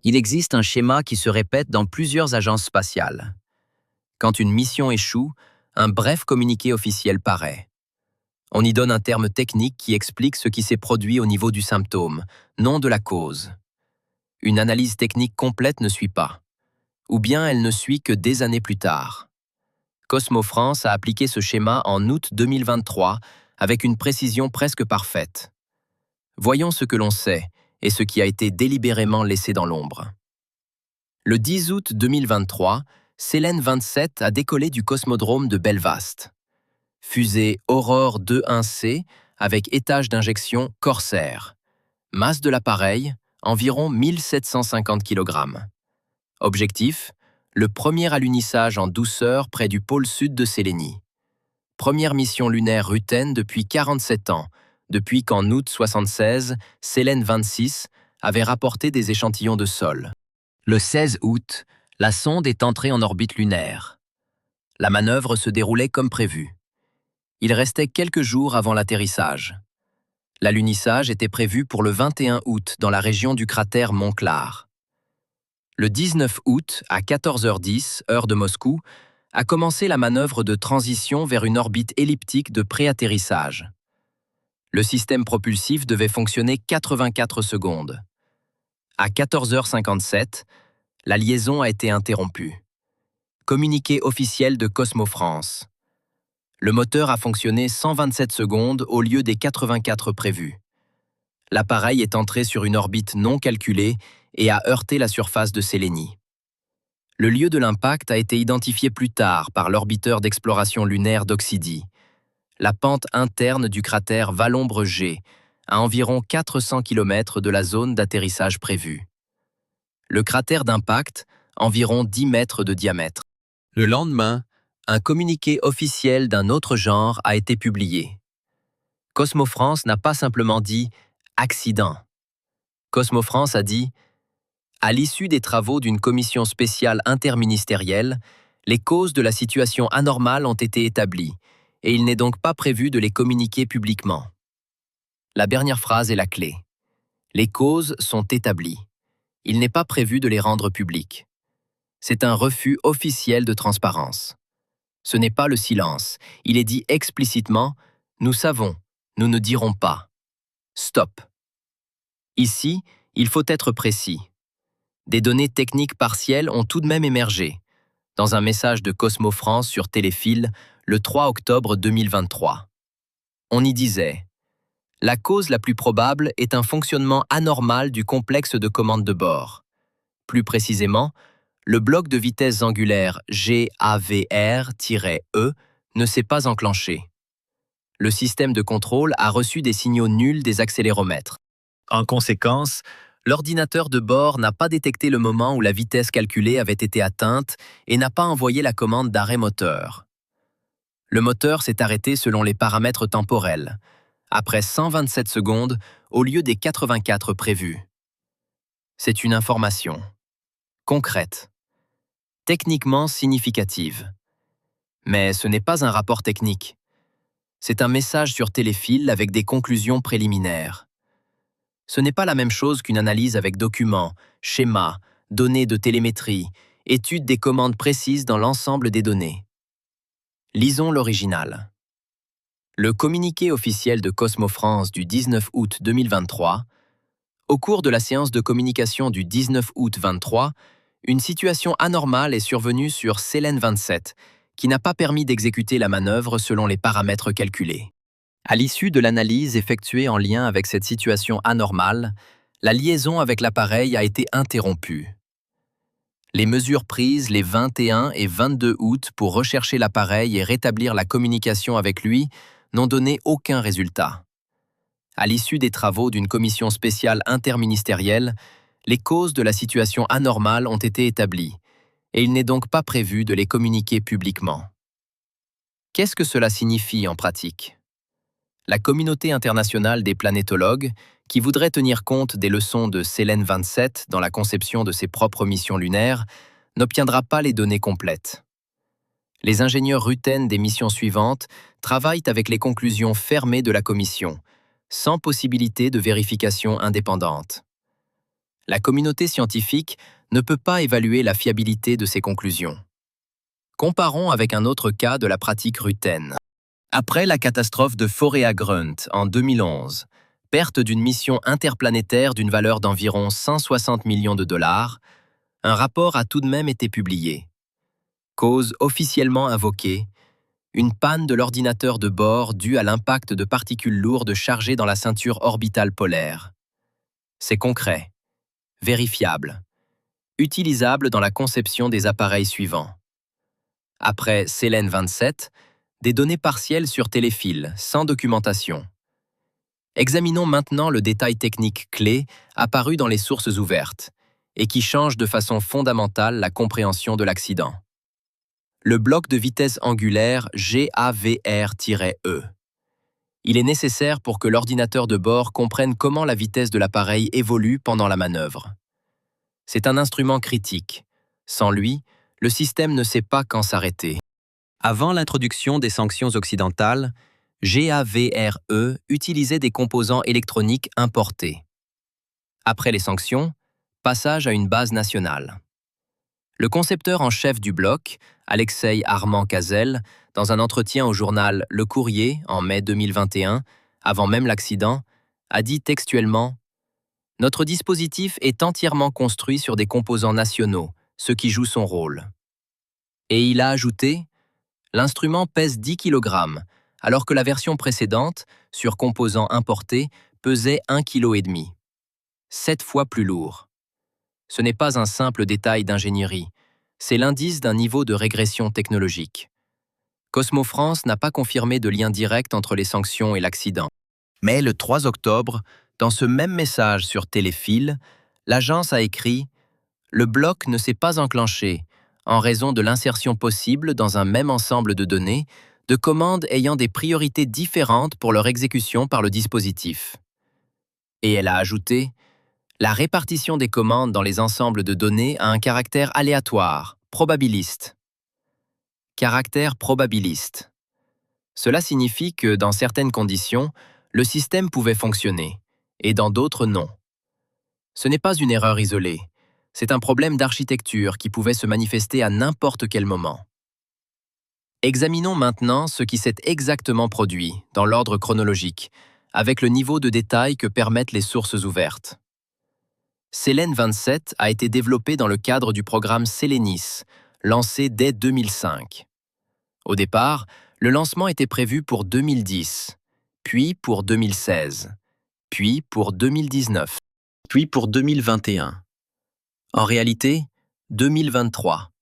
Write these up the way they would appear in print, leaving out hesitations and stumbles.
Il existe un schéma qui se répète dans plusieurs agences spatiales. Quand une mission échoue, un bref communiqué officiel paraît. On y donne un terme technique qui explique ce qui s'est produit au niveau du symptôme, non de la cause. Une analyse technique complète ne suit pas. Ou bien elle ne suit que des années plus tard. Cosmo France a appliqué ce schéma en août 2023 avec une précision presque parfaite. Voyons ce que l'on sait et ce qui a été délibérément laissé dans l'ombre. Le 10 août 2023, Selene 27 a décollé du cosmodrome de Belfast. Fusée Aurore 21C avec étage d'injection Corsair. Masse de l'appareil, environ 1750 kg. Objectif, le premier alunissage en douceur près du pôle sud de Sélénie. Première mission lunaire Ruten depuis 47 ans, depuis qu'en août 1976, Selene 26 avait rapporté des échantillons de sol. Le 16 août, la sonde est entrée en orbite lunaire. La manœuvre se déroulait comme prévu. Il restait quelques jours avant l'atterrissage. L'alunissage était prévu pour le 21 août dans la région du cratère Montclar. Le 19 août, à 14h10, heure de Moscou, a commencé la manœuvre de transition vers une orbite elliptique de pré-atterrissage. Le système propulsif devait fonctionner 84 secondes. À 14h57, la liaison a été interrompue. Communiqué officiel de Cosmo France. Le moteur a fonctionné 127 secondes au lieu des 84 prévus. L'appareil est entré sur une orbite non calculée et a heurté la surface de Sélénie. Le lieu de l'impact a été identifié plus tard par l'orbiteur d'exploration lunaire d'Oxydie. La pente interne du cratère Valombre G, à environ 400 km de la zone d'atterrissage prévue. Le cratère d'impact, environ 10 mètres de diamètre. Le lendemain, un communiqué officiel d'un autre genre a été publié. Cosmo France n'a pas simplement dit « accident ». Cosmo France a dit « À l'issue des travaux d'une commission spéciale interministérielle, les causes de la situation anormale ont été établies, et il n'est donc pas prévu de les communiquer publiquement. » La dernière phrase est la clé. Les causes sont établies. Il n'est pas prévu de les rendre publiques. C'est un refus officiel de transparence. Ce n'est pas le silence. Il est dit explicitement « Nous savons, nous ne dirons pas. Stop ». Ici, il faut être précis. Des données techniques partielles ont tout de même émergé, dans un message de Cosmo France sur Téléfil le 3 octobre 2023. On y disait « La cause la plus probable est un fonctionnement anormal du complexe de commande de bord. Plus précisément, le bloc de vitesse angulaire GAVR-E ne s'est pas enclenché. Le système de contrôle a reçu des signaux nuls des accéléromètres. En conséquence, l'ordinateur de bord n'a pas détecté le moment où la vitesse calculée avait été atteinte et n'a pas envoyé la commande d'arrêt moteur. Le moteur s'est arrêté selon les paramètres temporels, après 127 secondes au lieu des 84 prévus. C'est une information concrète, techniquement significative. Mais ce n'est pas un rapport technique. C'est un message sur Téléfil avec des conclusions préliminaires. Ce n'est pas la même chose qu'une analyse avec documents, schémas, données de télémétrie, étude des commandes précises dans l'ensemble des données. Lisons l'original. Le communiqué officiel de Cosmo France du 19 août 2023. Au cours de la séance de communication du 19 août 23, une situation anormale est survenue sur Selene 27, qui n'a pas permis d'exécuter la manœuvre selon les paramètres calculés. À l'issue de l'analyse effectuée en lien avec cette situation anormale, la liaison avec l'appareil a été interrompue. Les mesures prises les 21 et 22 août pour rechercher l'appareil et rétablir la communication avec lui n'ont donné aucun résultat. À l'issue des travaux d'une commission spéciale interministérielle, les causes de la situation anormale ont été établies, et il n'est donc pas prévu de les communiquer publiquement. Qu'est-ce que cela signifie en pratique ? La communauté internationale des planétologues, qui voudrait tenir compte des leçons de Selene 27 dans la conception de ses propres missions lunaires, n'obtiendra pas les données complètes. Les ingénieurs Ruten des missions suivantes travaillent avec les conclusions fermées de la commission, sans possibilité de vérification indépendante. La communauté scientifique ne peut pas évaluer la fiabilité de ces conclusions. Comparons avec un autre cas de la pratique Rutten. Après la catastrophe de Forea Grunt en 2011, perte d'une mission interplanétaire d'une valeur d'environ 160 millions de dollars, un rapport a tout de même été publié. Cause officiellement invoquée, une panne de l'ordinateur de bord due à l'impact de particules lourdes chargées dans la ceinture orbitale polaire. C'est concret, vérifiable, utilisable dans la conception des appareils suivants. Après Selene 27, des données partielles sur téléfil, sans documentation. Examinons maintenant le détail technique clé apparu dans les sources ouvertes et qui change de façon fondamentale la compréhension de l'accident. Le bloc de vitesse angulaire GAVR-E. Il est nécessaire pour que l'ordinateur de bord comprenne comment la vitesse de l'appareil évolue pendant la manœuvre. C'est un instrument critique. Sans lui, le système ne sait pas quand s'arrêter. Avant l'introduction des sanctions occidentales, GAVRE utilisait des composants électroniques importés. Après les sanctions, passage à une base nationale. Le concepteur en chef du bloc, Alexei Armand-Kazel, dans un entretien au journal Le Courrier en mai 2021, avant même l'accident, a dit textuellement « Notre dispositif est entièrement construit sur des composants nationaux, ce qui joue son rôle. » Et il a ajouté « L'instrument pèse 10 kg, alors que la version précédente, sur composants importés, pesait 1,5 kg. 7 fois plus lourd. Ce n'est pas un simple détail d'ingénierie, c'est l'indice d'un niveau de régression technologique. Cosmo France n'a pas confirmé de lien direct entre les sanctions et l'accident. Mais le 3 octobre, dans ce même message sur Téléfil, l'agence a écrit « Le bloc ne s'est pas enclenché en raison de l'insertion possible dans un même ensemble de données de commandes ayant des priorités différentes pour leur exécution par le dispositif. » Et elle a ajouté « La répartition des commandes dans les ensembles de données a un caractère aléatoire, probabiliste. » Caractère probabiliste. Cela signifie que, dans certaines conditions, le système pouvait fonctionner, et dans d'autres non. Ce n'est pas une erreur isolée, c'est un problème d'architecture qui pouvait se manifester à n'importe quel moment. Examinons maintenant ce qui s'est exactement produit, dans l'ordre chronologique, avec le niveau de détail que permettent les sources ouvertes. Selene 27 a été développé dans le cadre du programme Selenis, lancé dès 2005. Au départ, le lancement était prévu pour 2010, puis pour 2016, puis pour 2019, puis pour 2021. En réalité, 2023.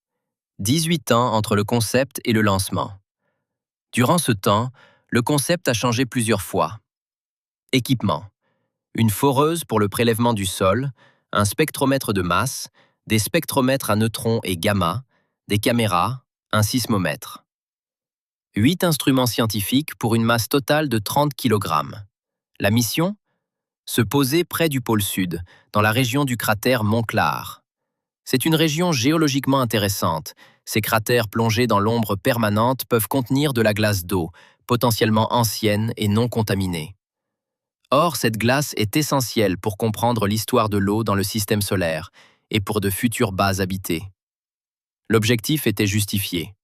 18 ans entre le concept et le lancement. Durant ce temps, le concept a changé plusieurs fois. Équipement. Une foreuse pour le prélèvement du sol, un spectromètre de masse, des spectromètres à neutrons et gamma, des caméras, un sismomètre. 8 instruments scientifiques pour une masse totale de 30 kg. La mission ? Se poser près du pôle sud, dans la région du cratère Montclar. C'est une région géologiquement intéressante. Ces cratères plongés dans l'ombre permanente peuvent contenir de la glace d'eau, potentiellement ancienne et non contaminée. Or, cette glace est essentielle pour comprendre l'histoire de l'eau dans le système solaire et pour de futures bases habitées. L'objectif était justifié.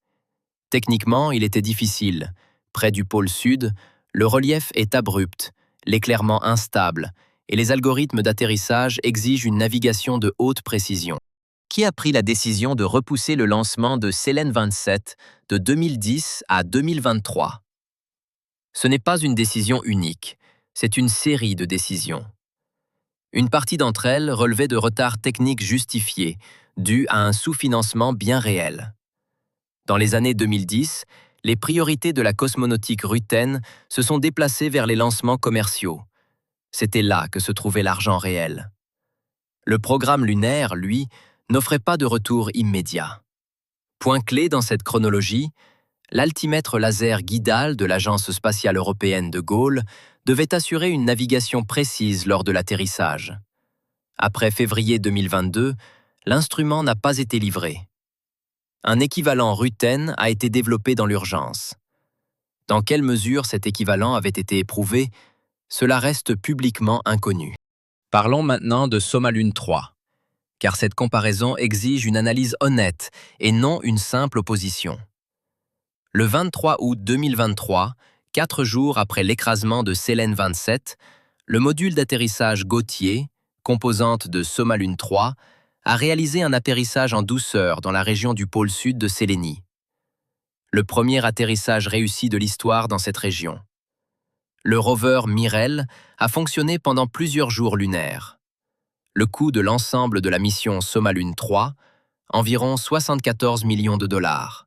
Techniquement, il était difficile. Près du pôle sud, le relief est abrupt, l'éclairement instable, et les algorithmes d'atterrissage exigent une navigation de haute précision. Qui a pris la décision de repousser le lancement de Selene 27 de 2010 à 2023? Ce n'est pas une décision unique, c'est une série de décisions. Une partie d'entre elles relevait de retards techniques justifiés, dus à un sous-financement bien réel. Dans les années 2010, les priorités de la cosmonautique Rutten se sont déplacées vers les lancements commerciaux. C'était là que se trouvait l'argent réel. Le programme lunaire, lui, n'offrait pas de retour immédiat. Point clé dans cette chronologie, l'altimètre laser Guidal de l'Agence spatiale européenne de Gaulle devait assurer une navigation précise lors de l'atterrissage. Après février 2022, l'instrument n'a pas été livré. Un équivalent Rutten a été développé dans l'urgence. Dans quelle mesure cet équivalent avait été éprouvé, cela reste publiquement inconnu. Parlons maintenant de Somalune 3. car cette comparaison exige une analyse honnête et non une simple opposition. Le 23 août 2023, 4 jours après l'écrasement de Célène 27, le module d'atterrissage Gautier, composante de Somalune 3, a réalisé un atterrissage en douceur dans la région du pôle sud de Sélénie. Le premier atterrissage réussi de l'histoire dans cette région. Le rover Mirel a fonctionné pendant plusieurs jours lunaires. Le coût de l'ensemble de la mission Somalune 3, environ 74 millions de dollars.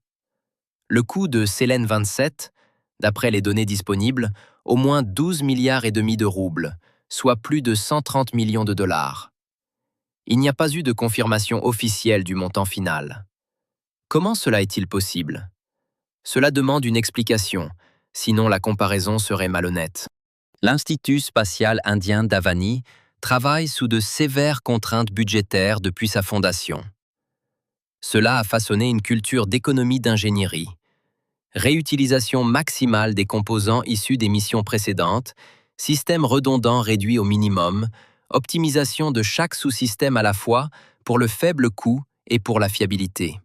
Le coût de Célène 27, d'après les données disponibles, au moins 12 milliards et demi de roubles, soit plus de 130 millions de dollars. Il n'y a pas eu de confirmation officielle du montant final. Comment cela est-il possible? Cela demande une explication, sinon la comparaison serait malhonnête. L'Institut spatial indien d'Avani travaille sous de sévères contraintes budgétaires depuis sa fondation. Cela a façonné une culture d'économie d'ingénierie. Réutilisation maximale des composants issus des missions précédentes, système redondant réduit au minimum, optimisation de chaque sous-système à la fois pour le faible coût et pour la fiabilité.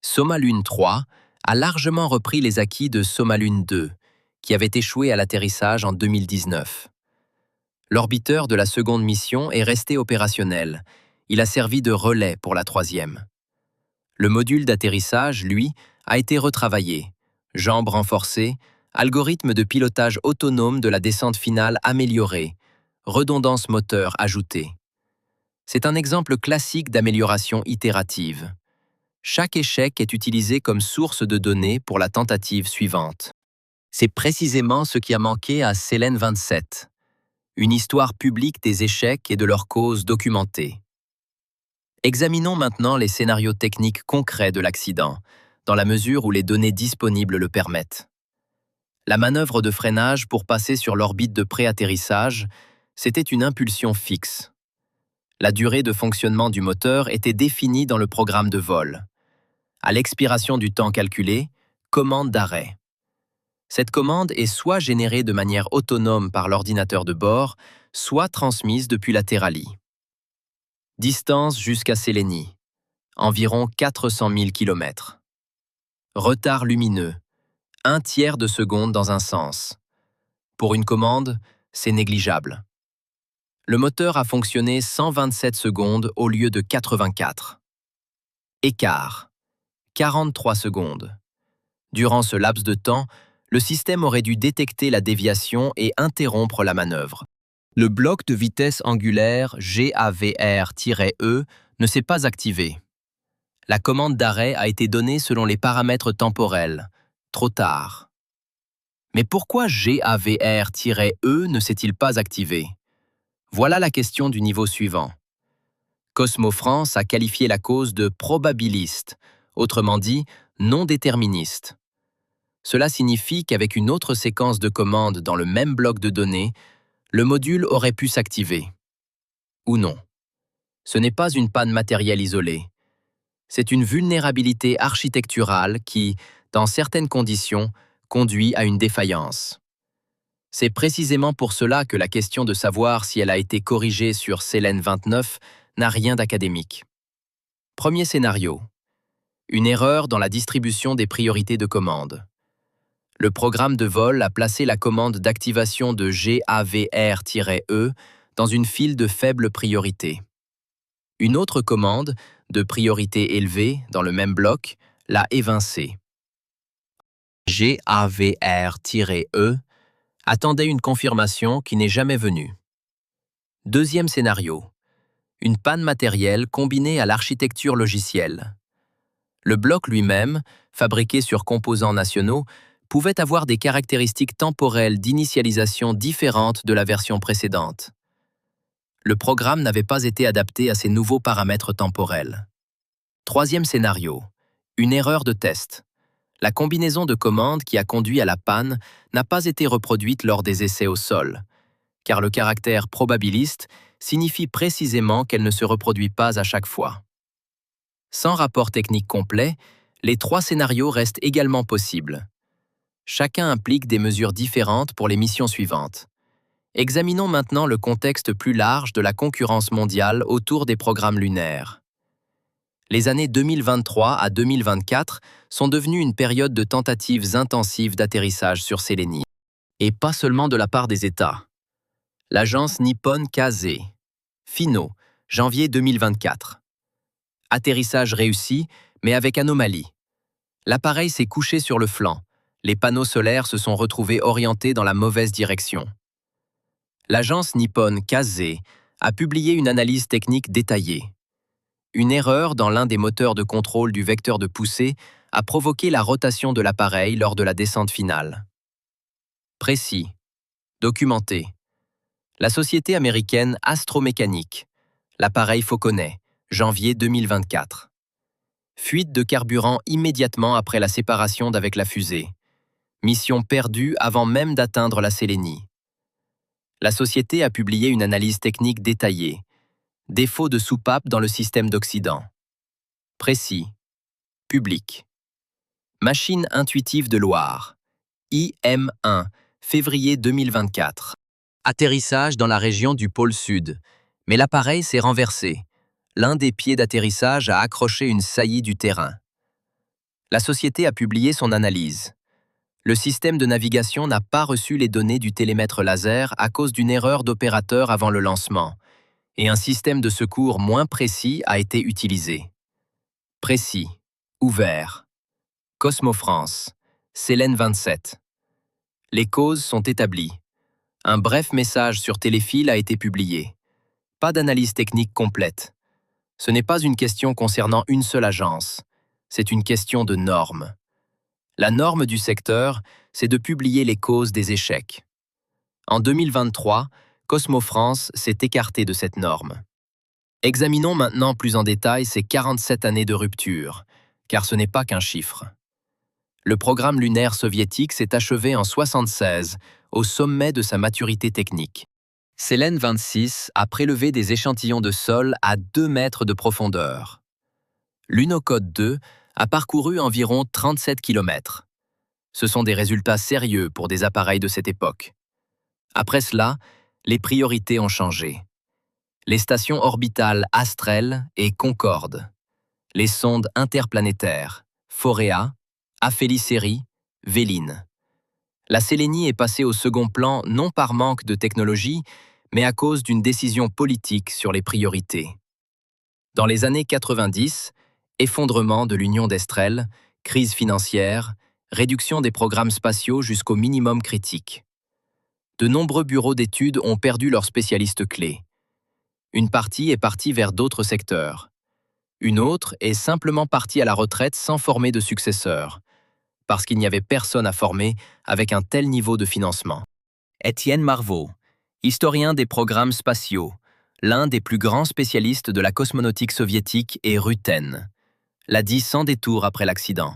Somalune 3 a largement repris les acquis de Somalune 2, qui avait échoué à l'atterrissage en 2019. L'orbiteur de la seconde mission est resté opérationnel. Il a servi de relais pour la troisième. Le module d'atterrissage, lui, a été retravaillé. Jambes renforcées, algorithme de pilotage autonome de la descente finale amélioré, redondance moteur ajoutée. C'est un exemple classique d'amélioration itérative. Chaque échec est utilisé comme source de données pour la tentative suivante. C'est précisément ce qui a manqué à Célène 27. Une histoire publique des échecs et de leurs causes documentées. Examinons maintenant les scénarios techniques concrets de l'accident, dans la mesure où les données disponibles le permettent. La manœuvre de freinage pour passer sur l'orbite de pré-atterrissage, c'était une impulsion fixe. La durée de fonctionnement du moteur était définie dans le programme de vol. À l'expiration du temps calculé, commande d'arrêt. Cette commande est soit générée de manière autonome par l'ordinateur de bord, soit transmise depuis la Terralie. Distance jusqu'à Sélénie, environ 400 000 km. Retard lumineux, 1/3 de seconde dans un sens. Pour une commande, c'est négligeable. Le moteur a fonctionné 127 secondes au lieu de 84. Écart, 43 secondes. Durant ce laps de temps, le système aurait dû détecter la déviation et interrompre la manœuvre. Le bloc de vitesse angulaire GAVR-E ne s'est pas activé. La commande d'arrêt a été donnée selon les paramètres temporels. Trop tard. Mais pourquoi GAVR-E ne s'est-il pas activé? Voilà la question du niveau suivant. Cosmo France a qualifié la cause de probabiliste, autrement dit non déterministe. Cela signifie qu'avec une autre séquence de commandes dans le même bloc de données, le module aurait pu s'activer. Ou non. Ce n'est pas une panne matérielle isolée. C'est une vulnérabilité architecturale qui, dans certaines conditions, conduit à une défaillance. C'est précisément pour cela que la question de savoir si elle a été corrigée sur Célène 29 n'a rien d'académique. Premier scénario. Une erreur dans la distribution des priorités de commande. Le programme de vol a placé la commande d'activation de GAVR-E dans une file de faible priorité. Une autre commande, de priorité élevée, dans le même bloc, l'a évincée. GAVR-E attendait une confirmation qui n'est jamais venue. Deuxième scénario. Une panne matérielle combinée à l'architecture logicielle. Le bloc lui-même, fabriqué sur composants nationaux, pouvait avoir des caractéristiques temporelles d'initialisation différentes de la version précédente. Le programme n'avait pas été adapté à ces nouveaux paramètres temporels. Troisième scénario. Une erreur de test. La combinaison de commandes qui a conduit à la panne n'a pas été reproduite lors des essais au sol, car le caractère probabiliste signifie précisément qu'elle ne se reproduit pas à chaque fois. Sans rapport technique complet, les 3 scénarios restent également possibles. Chacun implique des mesures différentes pour les missions suivantes. Examinons maintenant le contexte plus large de la concurrence mondiale autour des programmes lunaires. Les années 2023 à 2024 sont devenues une période de tentatives intensives d'atterrissage sur Sélénie. Et pas seulement de la part des États. L'agence Nippon Kaze. Fino, janvier 2024. Atterrissage réussi, mais avec anomalie. L'appareil s'est couché sur le flanc. Les panneaux solaires se sont retrouvés orientés dans la mauvaise direction. L'agence Nippon Kaze a publié une analyse technique détaillée. Une erreur dans l'un des moteurs de contrôle du vecteur de poussée a provoqué la rotation de l'appareil lors de la descente finale. Précis. Documenté. La société américaine Astromécanique. L'appareil Fauconnet, janvier 2024. Fuite de carburant immédiatement après la séparation d'avec la fusée. Mission perdue avant même d'atteindre la Sélénie. La société a publié une analyse technique détaillée. Défaut de soupape dans le système d'Occident. Précis. Public. Machine intuitive de Loire. IM1, février 2024. Atterrissage dans la région du pôle Sud. Mais l'appareil s'est renversé. L'un des pieds d'atterrissage a accroché une saillie du terrain. La société a publié son analyse. Le système de navigation n'a pas reçu les données du télémètre laser à cause d'une erreur d'opérateur avant le lancement, et un système de secours moins précis a été utilisé. Précis. Ouvert. Cosmo-France. Sélène 27. Les causes sont établies. Un bref message sur téléfil a été publié. Pas d'analyse technique complète. Ce n'est pas une question concernant une seule agence. C'est une question de normes. La norme du secteur, c'est de publier les causes des échecs. En 2023, Cosmo France s'est écarté de cette norme. Examinons maintenant plus en détail ces 47 années de rupture, car ce n'est pas qu'un chiffre. Le programme lunaire soviétique s'est achevé en 1976, au sommet de sa maturité technique. Sélène 26 a prélevé des échantillons de sol à 2 mètres de profondeur. Lunokhod 2 a parcouru environ 37 km. Ce sont des résultats sérieux pour des appareils de cette époque. Après cela, les priorités ont changé. Les stations orbitales Astrel et Concorde, les sondes interplanétaires Forea, Aphélie-Série, Véline. La Sélénie est passée au second plan non par manque de technologie, mais à cause d'une décision politique sur les priorités. Dans les années 90, effondrement de l'Union d'Estrel, crise financière, réduction des programmes spatiaux jusqu'au minimum critique. De nombreux bureaux d'études ont perdu leurs spécialistes clés. Une partie est partie vers d'autres secteurs. Une autre est simplement partie à la retraite sans former de successeur, parce qu'il n'y avait personne à former avec un tel niveau de financement. Étienne Marveau, historien des programmes spatiaux, l'un des plus grands spécialistes de la cosmonautique soviétique est Ruten, l'a dit sans détour après l'accident.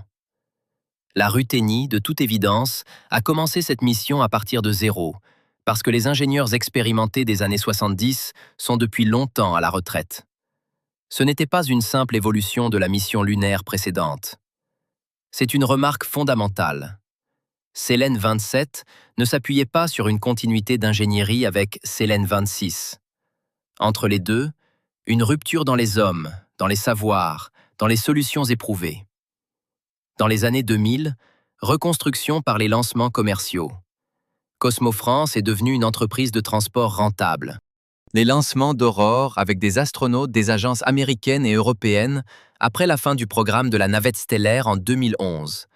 La Ruthénie, de toute évidence, a commencé cette mission à partir de zéro, parce que les ingénieurs expérimentés des années 70 sont depuis longtemps à la retraite. Ce n'était pas une simple évolution de la mission lunaire précédente. C'est une remarque fondamentale. Sélène 27 ne s'appuyait pas sur une continuité d'ingénierie avec Sélène 26. Entre les deux, une rupture dans les hommes, dans les savoirs, dans les solutions éprouvées. Dans les années 2000, reconstruction par les lancements commerciaux. Cosmo France est devenue une entreprise de transport rentable. Les lancements d'Aurore avec des astronautes des agences américaines et européennes après la fin du programme de la navette stellaire en 2011.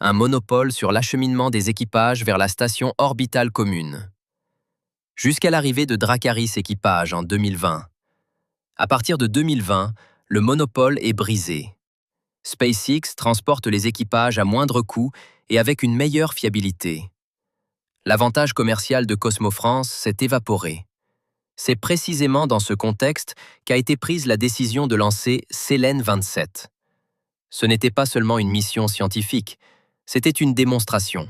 Un monopole sur l'acheminement des équipages vers la station orbitale commune. Jusqu'à l'arrivée de Dracaris Équipage en 2020. À partir de 2020, le monopole est brisé. SpaceX transporte les équipages à moindre coût et avec une meilleure fiabilité. L'avantage commercial de Cosmo France s'est évaporé. C'est précisément dans ce contexte qu'a été prise la décision de lancer Sélène 27. Ce n'était pas seulement une mission scientifique, c'était une démonstration.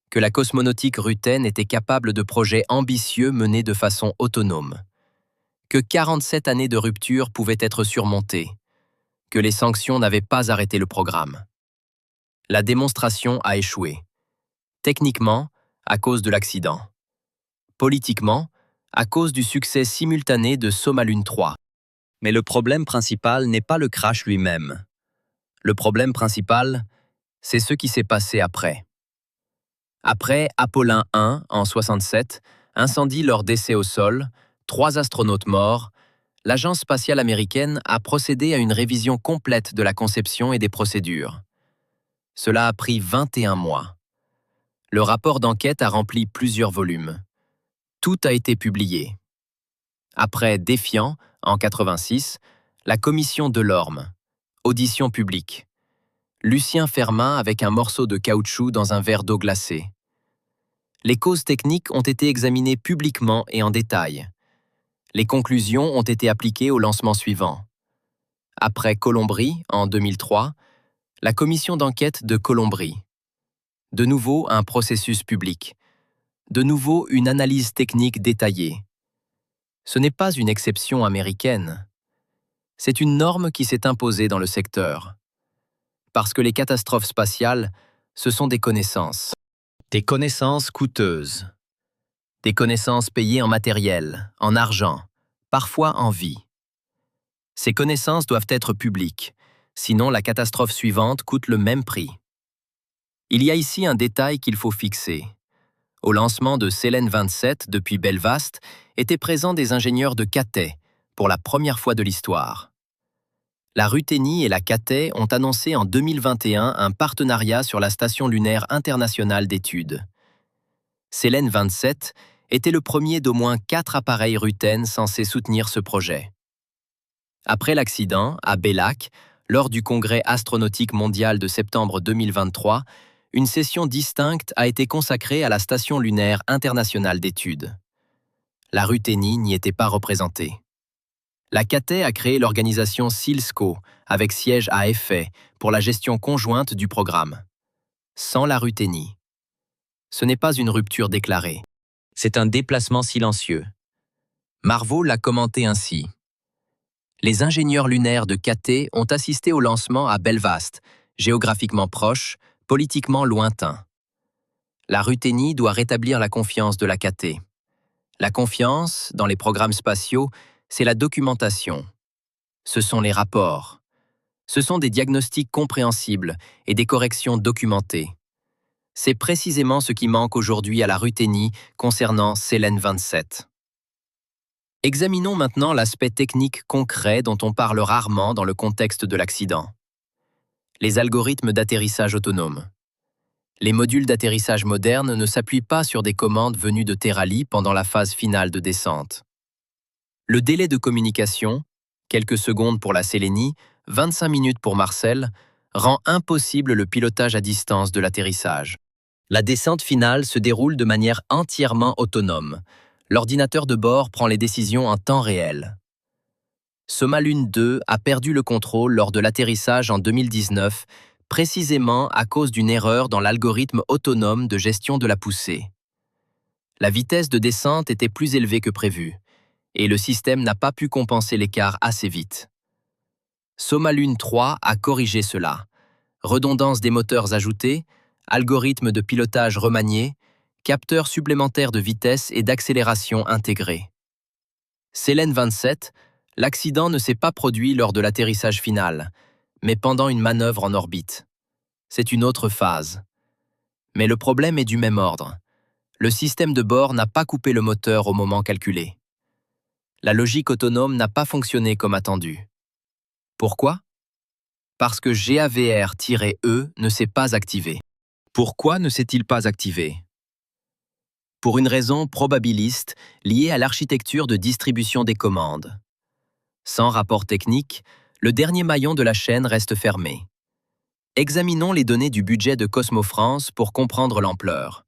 Que la cosmonautique Ruten était capable de projets ambitieux menés de façon autonome. Que 47 années de rupture pouvaient être surmontées. Que les sanctions n'avaient pas arrêté le programme. La démonstration a échoué. Techniquement, à cause de l'accident. Politiquement, à cause du succès simultané de Somalune 3. Mais le problème principal n'est pas le crash lui-même. Le problème principal, c'est ce qui s'est passé après. Après Apollon 1 en 67, incendie lors d'essais au sol, 3 astronautes morts, l'Agence spatiale américaine a procédé à une révision complète de la conception et des procédures. Cela a pris 21 mois. Le rapport d'enquête a rempli plusieurs volumes. Tout a été publié. Après Défiant, en 86, la commission Delorme, audition publique. Lucien Fermin avec un morceau de caoutchouc dans un verre d'eau glacée. Les causes techniques ont été examinées publiquement et en détail. Les conclusions ont été appliquées au lancement suivant. Après Colombrie, en 2003, la commission d'enquête de Colombrie. De nouveau, un processus public. De nouveau, une analyse technique détaillée. Ce n'est pas une exception américaine. C'est une norme qui s'est imposée dans le secteur. Parce que les catastrophes spatiales, ce sont des connaissances. Des connaissances coûteuses. Des connaissances payées en matériel, en argent, parfois en vie. Ces connaissances doivent être publiques, sinon la catastrophe suivante coûte le même prix. Il y a ici un détail qu'il faut fixer. Au lancement de Selene 27 depuis Belfast, étaient présents des ingénieurs de Cathay, pour la première fois de l'histoire. La Ruthénie et la Cathay ont annoncé en 2021 un partenariat sur la Station lunaire internationale d'études. Selene 27 était le premier d'au moins 4 appareils Rutène censés soutenir ce projet. Après l'accident, à Bellac, lors du Congrès astronautique mondial de septembre 2023, une session distincte a été consacrée à la Station lunaire internationale d'études. La Ruthénie n'y était pas représentée. La Cathay a créé l'organisation SEALSCO, avec siège à Effet, pour la gestion conjointe du programme. Sans la Ruthénie. Ce n'est pas une rupture déclarée. C'est un déplacement silencieux. Marveau l'a commenté ainsi. Les ingénieurs lunaires de Cathay ont assisté au lancement à Belfast, géographiquement proche, politiquement lointain. La Ruthénie doit rétablir la confiance de la Cathay. La confiance, dans les programmes spatiaux, c'est la documentation. Ce sont les rapports. Ce sont des diagnostics compréhensibles et des corrections documentées. C'est précisément ce qui manque aujourd'hui à la Ruthénie concernant Selene 27. Examinons maintenant l'aspect technique concret dont on parle rarement dans le contexte de l'accident. Les algorithmes d'atterrissage autonome. Les modules d'atterrissage modernes ne s'appuient pas sur des commandes venues de Terali pendant la phase finale de descente. Le délai de communication, quelques secondes pour la Sélénie, 25 minutes pour Marcel, rend impossible le pilotage à distance de l'atterrissage. La descente finale se déroule de manière entièrement autonome. L'ordinateur de bord prend les décisions en temps réel. Somalune 2 a perdu le contrôle lors de l'atterrissage en 2019, précisément à cause d'une erreur dans l'algorithme autonome de gestion de la poussée. La vitesse de descente était plus élevée que prévu, et le système n'a pas pu compenser l'écart assez vite. Somalune 3 a corrigé cela. Redondance des moteurs ajoutés, algorithme de pilotage remanié, capteurs supplémentaires de vitesse et d'accélération intégrés. Selene 27, l'accident ne s'est pas produit lors de l'atterrissage final, mais pendant une manœuvre en orbite. C'est une autre phase. Mais le problème est du même ordre. Le système de bord n'a pas coupé le moteur au moment calculé. La logique autonome n'a pas fonctionné comme attendu. Pourquoi? Parce que GAVR-E ne s'est pas activé. Pourquoi ne s'est-il pas activé? Pour une raison probabiliste liée à l'architecture de distribution des commandes. Sans rapport technique, le dernier maillon de la chaîne reste fermé. Examinons les données du budget de Cosmofrance pour comprendre l'ampleur.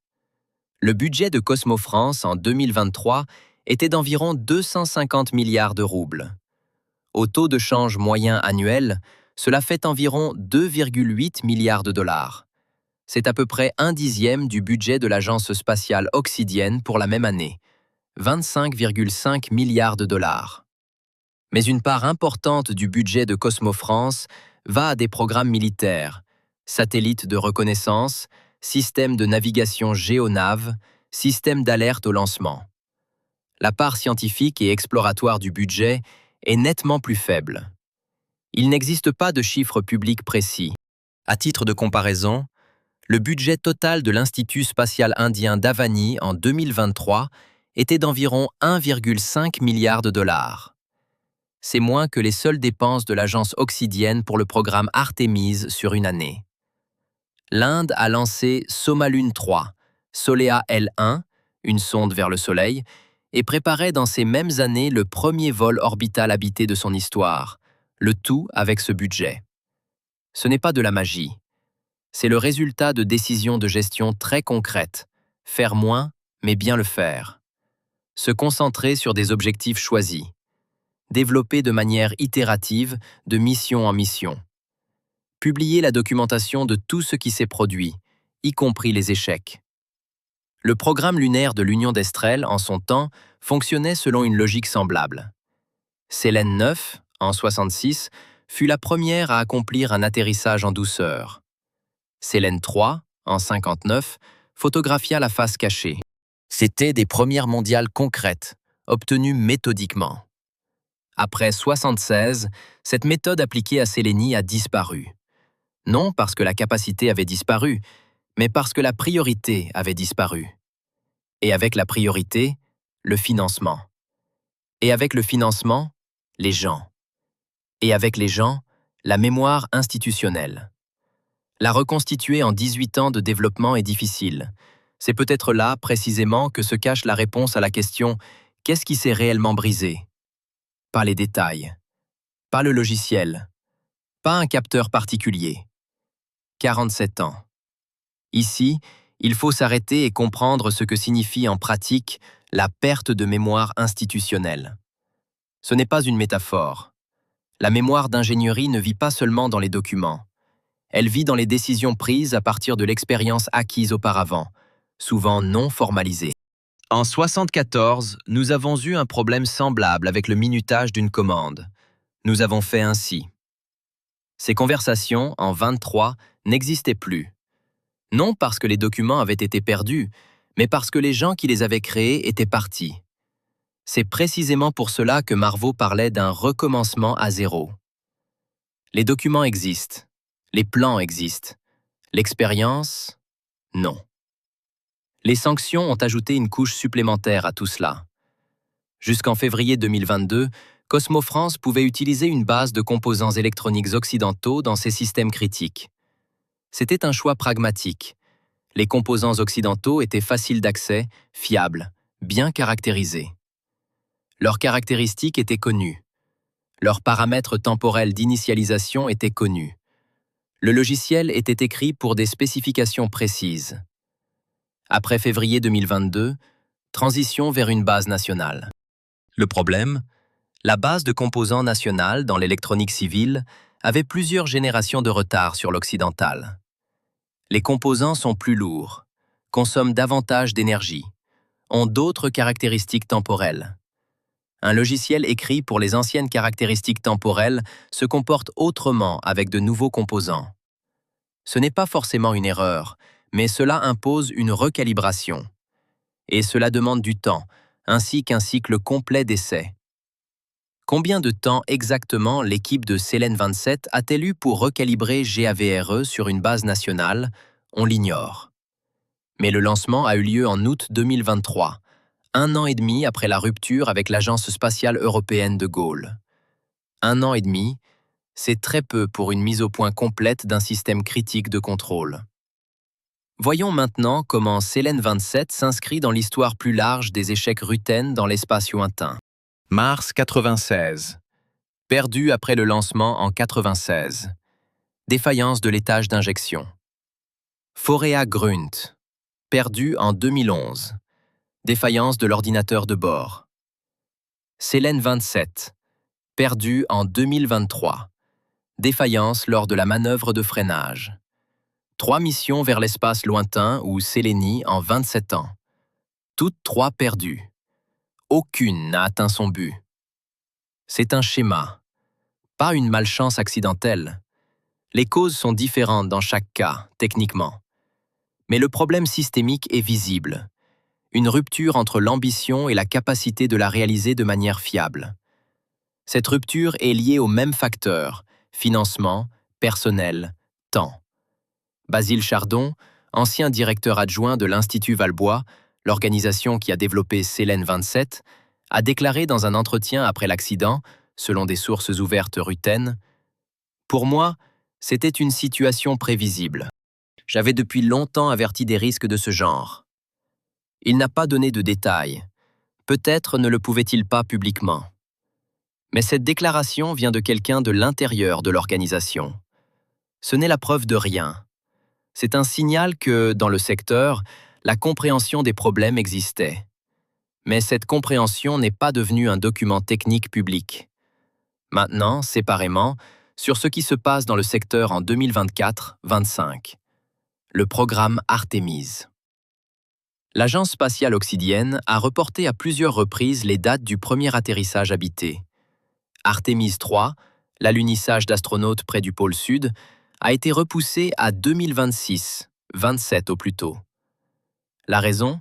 Le budget de Cosmofrance en 2023 était d'environ 250 milliards de roubles. Au taux de change moyen annuel, cela fait environ 2,8 milliards de dollars. C'est à peu près 1/10 du budget de l'Agence spatiale oxydienne pour la même année, 25,5 milliards de dollars. Mais une part importante du budget de Cosmofrance va à des programmes militaires, satellites de reconnaissance, systèmes de navigation GeoNav, systèmes d'alerte au lancement. La part scientifique et exploratoire du budget est nettement plus faible. Il n'existe pas de chiffres publics précis. À titre de comparaison, le budget total de l'Institut spatial indien d'Avani en 2023 était d'environ 1,5 milliard de dollars. C'est moins que les seules dépenses de l'agence oxidienne pour le programme Artemis sur une année. L'Inde a lancé Somalune 3, Solea L1, une sonde vers le Soleil, et préparait dans ces mêmes années le premier vol orbital habité de son histoire, le tout avec ce budget. Ce n'est pas de la magie. C'est le résultat de décisions de gestion très concrètes. Faire moins, mais bien le faire. Se concentrer sur des objectifs choisis. Développer de manière itérative, de mission en mission. Publier la documentation de tout ce qui s'est produit, y compris les échecs. Le programme lunaire de l'Union d'Estrel, en son temps, fonctionnait selon une logique semblable. Selene 9, en 66, fut la première à accomplir un atterrissage en douceur. Selene 3, en 59, photographia la face cachée. C'étaient des premières mondiales concrètes, obtenues méthodiquement. Après 76, cette méthode appliquée à Sélénie a disparu. Non parce que la capacité avait disparu, mais parce que la priorité avait disparu. Et avec la priorité, le financement. Et avec le financement, les gens. Et avec les gens, la mémoire institutionnelle. La reconstituer en 18 ans de développement est difficile. C'est peut-être là, précisément, que se cache la réponse à la question « Qu'est-ce qui s'est réellement brisé ?» Pas les détails. Pas le logiciel. Pas un capteur particulier. 47 ans. Ici, il faut s'arrêter et comprendre ce que signifie en pratique la perte de mémoire institutionnelle. Ce n'est pas une métaphore. La mémoire d'ingénierie ne vit pas seulement dans les documents. Elle vit dans les décisions prises à partir de l'expérience acquise auparavant, souvent non formalisée. En 1974, nous avons eu un problème semblable avec le minutage d'une commande. Nous avons fait ainsi. Ces conversations, en 23, n'existaient plus. Non parce que les documents avaient été perdus, mais parce que les gens qui les avaient créés étaient partis. C'est précisément pour cela que Marvaux parlait d'un recommencement à zéro. Les documents existent, les plans existent, l'expérience, non. Les sanctions ont ajouté une couche supplémentaire à tout cela. Jusqu'en février 2022, Cosmo France pouvait utiliser une base de composants électroniques occidentaux dans ses systèmes critiques. C'était un choix pragmatique. Les composants occidentaux étaient faciles d'accès, fiables, bien caractérisés. Leurs caractéristiques étaient connues. Leurs paramètres temporels d'initialisation étaient connus. Le logiciel était écrit pour des spécifications précises. Après février 2022, transition vers une base nationale. Le problème, la base de composants nationale dans l'électronique civile avait plusieurs générations de retard sur l'occidental. Les composants sont plus lourds, consomment davantage d'énergie, ont d'autres caractéristiques temporelles. Un logiciel écrit pour les anciennes caractéristiques temporelles se comporte autrement avec de nouveaux composants. Ce n'est pas forcément une erreur, mais cela impose une recalibration. Et cela demande du temps, ainsi qu'un cycle complet d'essais. Combien de temps exactement l'équipe de Selene 27 a-t-elle eu pour recalibrer GAVRE sur une base nationale? On l'ignore. Mais le lancement a eu lieu en août 2023, 1 an et demi après la rupture avec l'Agence spatiale européenne de Gaulle. 1 an et demi, c'est très peu pour une mise au point complète d'un système critique de contrôle. Voyons maintenant comment Selene 27 s'inscrit dans l'histoire plus large des échecs Ruten dans l'espace lointain. Mars 96. Perdu après le lancement en 96. Défaillance de l'étage d'injection. Forea Grunt. Perdu en 2011. Défaillance de l'ordinateur de bord. Selene 27. Perdu en 2023. Défaillance lors de la manœuvre de freinage. 3 missions vers l'espace lointain ou Sélénie en 27 ans. Toutes 3 perdues. Aucune n'a atteint son but. C'est un schéma, pas une malchance accidentelle. Les causes sont différentes dans chaque cas, techniquement. Mais le problème systémique est visible. une rupture entre l'ambition et la capacité de la réaliser de manière fiable. Cette rupture est liée aux mêmes facteurs, financement, personnel, temps. Basile Chardon, ancien directeur adjoint de l'Institut Valbois, l'organisation qui a développé Célène 27, a déclaré dans un entretien après l'accident, selon des sources ouvertes Ruten, « Pour moi, c'était une situation prévisible. J'avais depuis longtemps averti des risques de ce genre. » Il n'a pas donné de détails. Peut-être ne le pouvait-il pas publiquement. Mais cette déclaration vient de quelqu'un de l'intérieur de l'organisation. Ce n'est la preuve de rien. C'est un signal que, dans le secteur, la compréhension des problèmes existait. Mais cette compréhension n'est pas devenue un document technique public. Maintenant, séparément, sur ce qui se passe dans le secteur en 2024-25. Le programme Artemis. L'Agence spatiale oxidienne a reporté à plusieurs reprises les dates du premier atterrissage habité. Artemis 3, l'alunissage d'astronautes près du pôle Sud, a été repoussé à 2026, 27 au plus tôt. La raison ?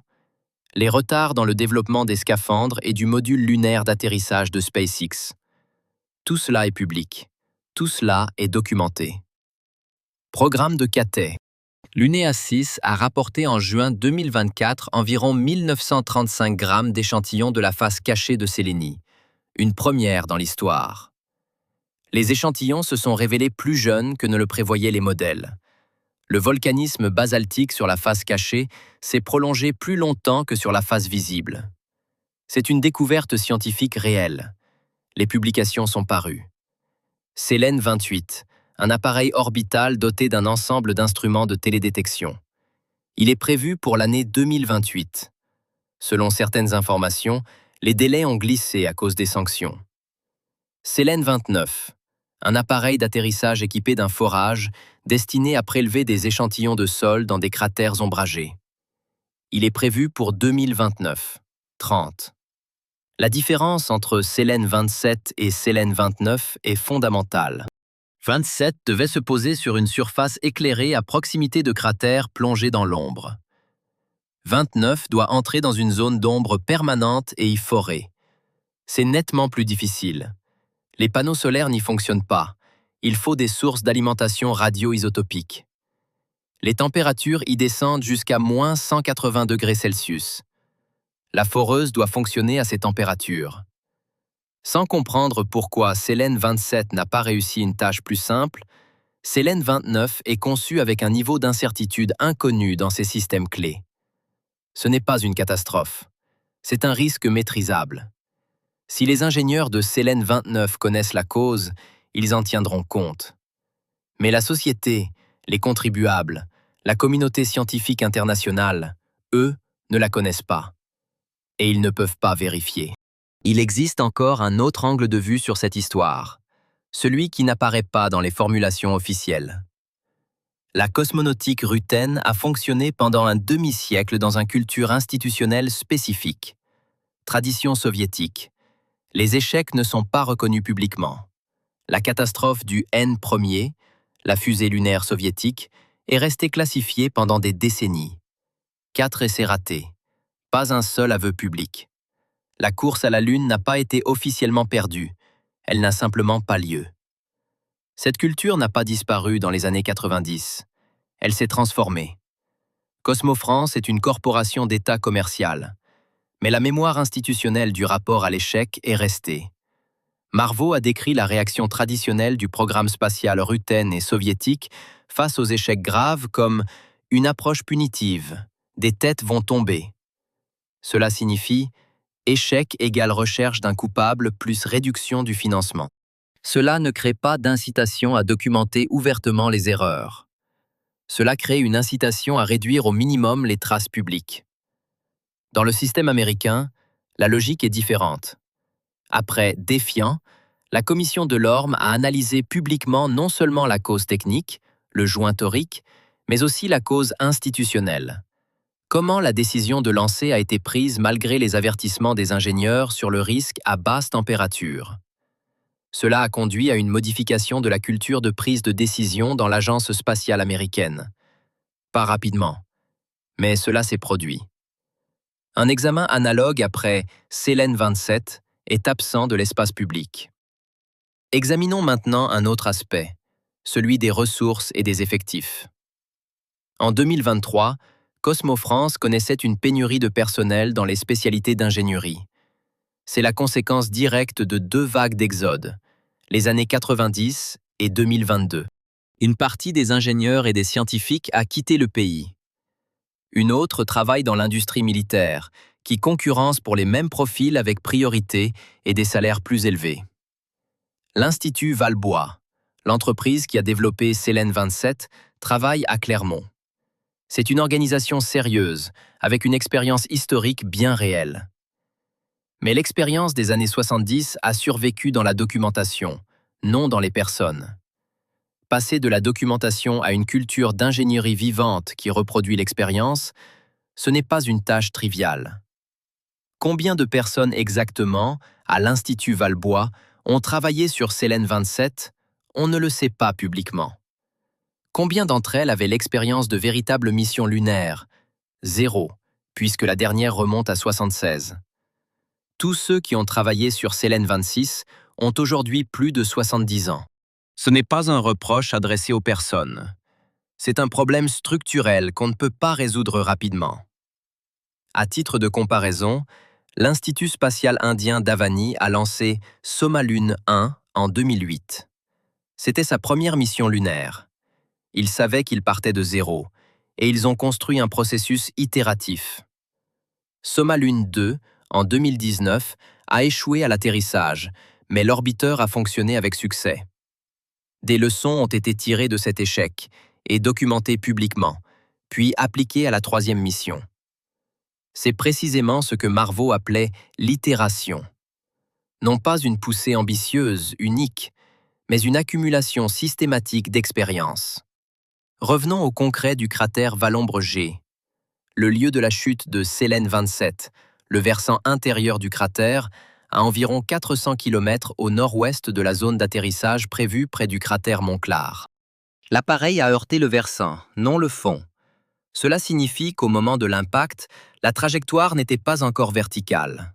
Les retards dans le développement des scaphandres et du module lunaire d'atterrissage de SpaceX. Tout cela est public. Tout cela est documenté. Programme de Cathay. L'UNEA 6 a rapporté en juin 2024 environ 1935 grammes d'échantillons de la face cachée de Sélénie, une première dans l'histoire. Les échantillons se sont révélés plus jeunes que ne le prévoyaient les modèles. Le volcanisme basaltique sur la face cachée s'est prolongé plus longtemps que sur la face visible. C'est une découverte scientifique réelle. Les publications sont parues. Célène 28, un appareil orbital doté d'un ensemble d'instruments de télédétection. Il est prévu pour l'année 2028. Selon certaines informations, les délais ont glissé à cause des sanctions. Célène 29, un appareil d'atterrissage équipé d'un forage destiné à prélever des échantillons de sol dans des cratères ombragés. Il est prévu pour 2029-30. La différence entre Célène 27 et Célène 29 est fondamentale. 27 devait se poser sur une surface éclairée à proximité de cratères plongés dans l'ombre. 29 doit entrer dans une zone d'ombre permanente et y forer. C'est nettement plus difficile. Les panneaux solaires n'y fonctionnent pas. Il faut des sources d'alimentation radio-isotopique. Les températures y descendent jusqu'à moins 180 degrés Celsius. La foreuse doit fonctionner à ces températures. Sans comprendre pourquoi Célène 27 n'a pas réussi une tâche plus simple, Célène 29 est conçue avec un niveau d'incertitude inconnu dans ses systèmes clés. Ce n'est pas une catastrophe. C'est un risque maîtrisable. Si les ingénieurs de Célène 29 connaissent la cause, ils en tiendront compte. Mais la société, les contribuables, la communauté scientifique internationale, eux, ne la connaissent pas. Et ils ne peuvent pas vérifier. Il existe encore un autre angle de vue sur cette histoire, celui qui n'apparaît pas dans les formulations officielles. La cosmonautique ruthène a fonctionné pendant un demi-siècle dans une culture institutionnelle spécifique. Tradition soviétique. Les échecs ne sont pas reconnus publiquement. La catastrophe du N-1er, la fusée lunaire soviétique, est restée classifiée pendant des décennies. 4 essais ratés. Pas un seul aveu public. La course à la Lune n'a pas été officiellement perdue. Elle n'a simplement pas lieu. Cette culture n'a pas disparu dans les années 90. Elle s'est transformée. Cosmofrance est une corporation d'État commerciale. Mais la mémoire institutionnelle du rapport à l'échec est restée. Marvaux a décrit la réaction traditionnelle du programme spatial ruthène et soviétique face aux échecs graves comme une approche punitive. Des têtes vont tomber. Cela signifie échec égale recherche d'un coupable plus réduction du financement. Cela ne crée pas d'incitation à documenter ouvertement les erreurs. Cela crée une incitation à réduire au minimum les traces publiques. Dans le système américain, la logique est différente. Après Défiant, la commission Delorme a analysé publiquement non seulement la cause technique, le joint torique, mais aussi la cause institutionnelle. Comment la décision de lancer a été prise malgré les avertissements des ingénieurs sur le risque à basse température? Cela a conduit à une modification de la culture de prise de décision dans l'agence spatiale américaine. Pas rapidement, mais cela s'est produit. Un examen analogue après Célène 27 est absent de l'espace public. Examinons maintenant un autre aspect, celui des ressources et des effectifs. En 2023, Cosmo-France connaissait une pénurie de personnel dans les spécialités d'ingénierie. C'est la conséquence directe de deux vagues d'exode, les années 90 et 2022. Une partie des ingénieurs et des scientifiques a quitté le pays. Une autre travaille dans l'industrie militaire, qui concurrence pour les mêmes profils avec priorité et des salaires plus élevés. L'Institut Valbois, l'entreprise qui a développé Célène 27, travaille à Clermont. C'est une organisation sérieuse, avec une expérience historique bien réelle. Mais l'expérience des années 70 a survécu dans la documentation, non dans les personnes. Passer de la documentation à une culture d'ingénierie vivante qui reproduit l'expérience, ce n'est pas une tâche triviale. Combien de personnes exactement, à l'Institut Valbois, ont travaillé sur Célène 27? On ne le sait pas publiquement. Combien d'entre elles avaient l'expérience de véritables missions lunaires? 0, puisque la dernière remonte à 76. Tous ceux qui ont travaillé sur Célène 26 ont aujourd'hui plus de 70 ans. Ce n'est pas un reproche adressé aux personnes. C'est un problème structurel qu'on ne peut pas résoudre rapidement. À titre de comparaison, l'Institut spatial indien d'Avani a lancé Somalune 1 en 2008. C'était sa première mission lunaire. Ils savaient qu'ils partaient de zéro, et ils ont construit un processus itératif. Somalune 2, en 2019, a échoué à l'atterrissage, mais l'orbiteur a fonctionné avec succès. Des leçons ont été tirées de cet échec et documentées publiquement, puis appliquées à la troisième mission. C'est précisément ce que Marveau appelait l'itération. Non pas une poussée ambitieuse, unique, mais une accumulation systématique d'expériences. Revenons au concret du cratère Valombre G, le lieu de la chute de Célène 27, le versant intérieur du cratère, à environ 400 km au nord-ouest de la zone d'atterrissage prévue près du cratère Montclar. L'appareil a heurté le versant, non le fond. Cela signifie qu'au moment de l'impact, la trajectoire n'était pas encore verticale.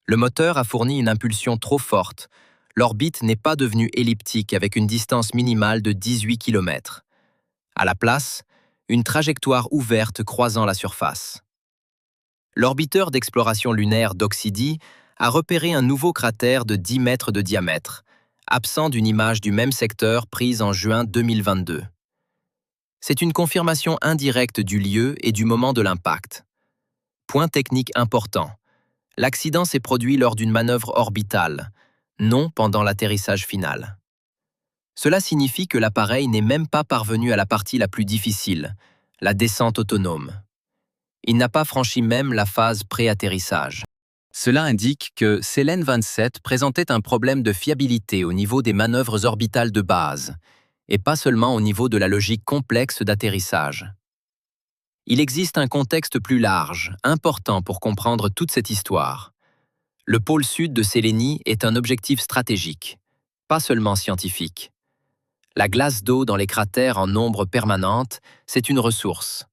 Le moteur a fourni une impulsion trop forte. L'orbite n'est pas devenue elliptique avec une distance minimale de 18 km. À la place, une trajectoire ouverte croisant la surface. L'orbiteur d'exploration lunaire Doxidi a repéré un nouveau cratère de 10 mètres de diamètre, absent d'une image du même secteur prise en juin 2022. C'est une confirmation indirecte du lieu et du moment de l'impact. Point technique important. L'accident s'est produit lors d'une manœuvre orbitale, non pendant l'atterrissage final. Cela signifie que l'appareil n'est même pas parvenu à la partie la plus difficile, la descente autonome. Il n'a pas franchi même la phase pré-atterrissage. Cela indique que Célène 27 présentait un problème de fiabilité au niveau des manœuvres orbitales de base, et pas seulement au niveau de la logique complexe d'atterrissage. Il existe un contexte plus large, important pour comprendre toute cette histoire. Le pôle sud de Sélénie est un objectif stratégique, pas seulement scientifique. La glace d'eau dans les cratères en nombre permanente, c'est une ressource.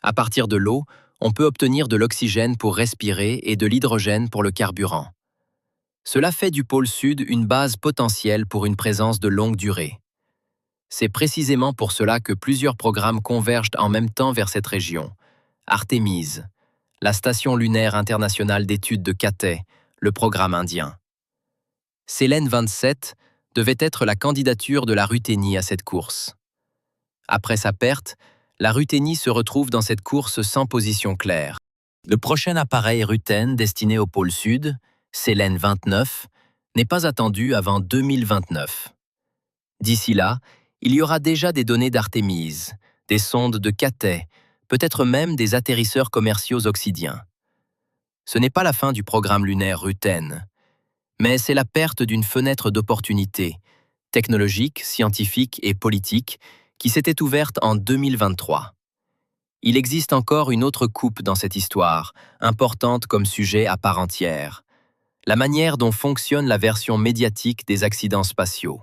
À partir de l'eau, on peut obtenir de l'oxygène pour respirer et de l'hydrogène pour le carburant. Cela fait du pôle sud une base potentielle pour une présence de longue durée. C'est précisément pour cela que plusieurs programmes convergent en même temps vers cette région. Artemis, la Station lunaire internationale d'études de Cathay, le programme indien. Célène 27 devait être la candidature de la Ruthénie à cette course. Après sa perte, la Ruthénie se retrouve dans cette course sans position claire. Le prochain appareil Rutène destiné au pôle sud, Célène 29, n'est pas attendu avant 2029. D'ici là, il y aura déjà des données d'Artemis, des sondes de Cathay, peut-être même des atterrisseurs commerciaux oxydiens. Ce n'est pas la fin du programme lunaire Rutène, mais c'est la perte d'une fenêtre d'opportunité, technologique, scientifique et politique, qui s'était ouverte en 2023. Il existe encore une autre coupe dans cette histoire, importante comme sujet à part entière, la manière dont fonctionne la version médiatique des accidents spatiaux.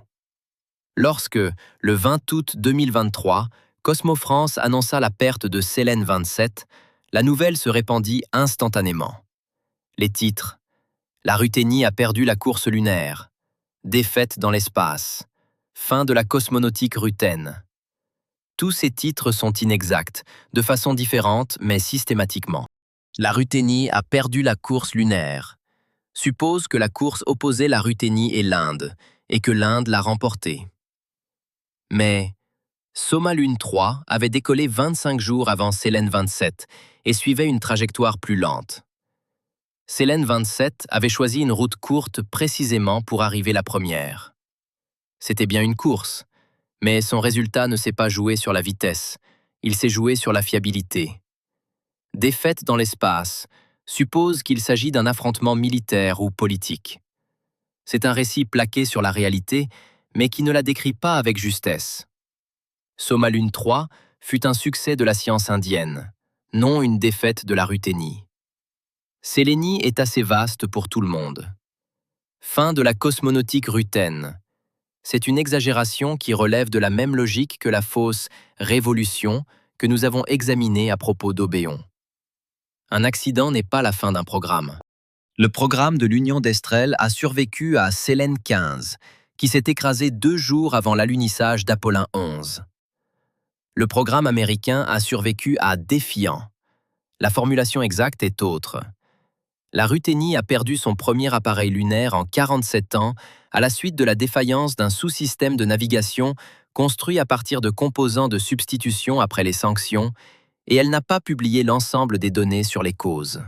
Lorsque, le 20 août 2023, Cosmo-France annonça la perte de Célène 27, La nouvelle se répandit instantanément. Les titres: La Ruthénie a perdu la course lunaire, défaite dans l'espace, fin de la cosmonautique ruthène. Tous ces titres sont inexacts, de façon différente mais systématiquement. La Ruthénie a perdu la course lunaire. Suppose que la course opposait la Ruthénie et l'Inde, et que l'Inde l'a remportée. Mais Soma Lune 3 avait décollé 25 jours avant Selene 27 et suivait une trajectoire plus lente. Selene 27 avait choisi une route courte précisément pour arriver la première. C'était bien une course, mais son résultat ne s'est pas joué sur la vitesse, il s'est joué sur la fiabilité. Défaite dans l'espace suppose qu'il s'agit d'un affrontement militaire ou politique. C'est un récit plaqué sur la réalité, mais qui ne la décrit pas avec justesse. Soma Lune 3 fut un succès de la science indienne, non une défaite de la Ruthénie. Sélénie est assez vaste pour tout le monde. Fin de la cosmonautique ruthène. C'est une exagération qui relève de la même logique que la fausse révolution que nous avons examinée à propos d'Obéon. Un accident n'est pas la fin d'un programme. Le programme de l'Union d'Estrel a survécu à Selene 15, qui s'est écrasé 2 jours avant l'alunissage d'Apollon 11. Le programme américain a survécu à Défiant. La formulation exacte est autre. La Ruthénie a perdu son premier appareil lunaire en 47 ans à la suite de la défaillance d'un sous-système de navigation construit à partir de composants de substitution après les sanctions, et elle n'a pas publié l'ensemble des données sur les causes.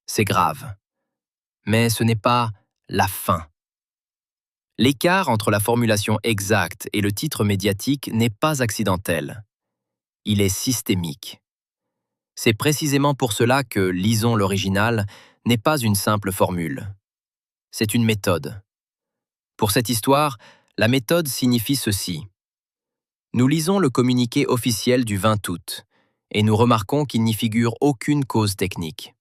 C'est grave. Mais ce n'est pas la fin. L'écart entre la formulation exacte et le titre médiatique n'est pas accidentel. Il est systémique. C'est précisément pour cela que lisons l'original n'est pas une simple formule. C'est une méthode. Pour cette histoire, la méthode signifie ceci. Nous lisons le communiqué officiel du 20 août et nous remarquons qu'il n'y figure aucune cause technique.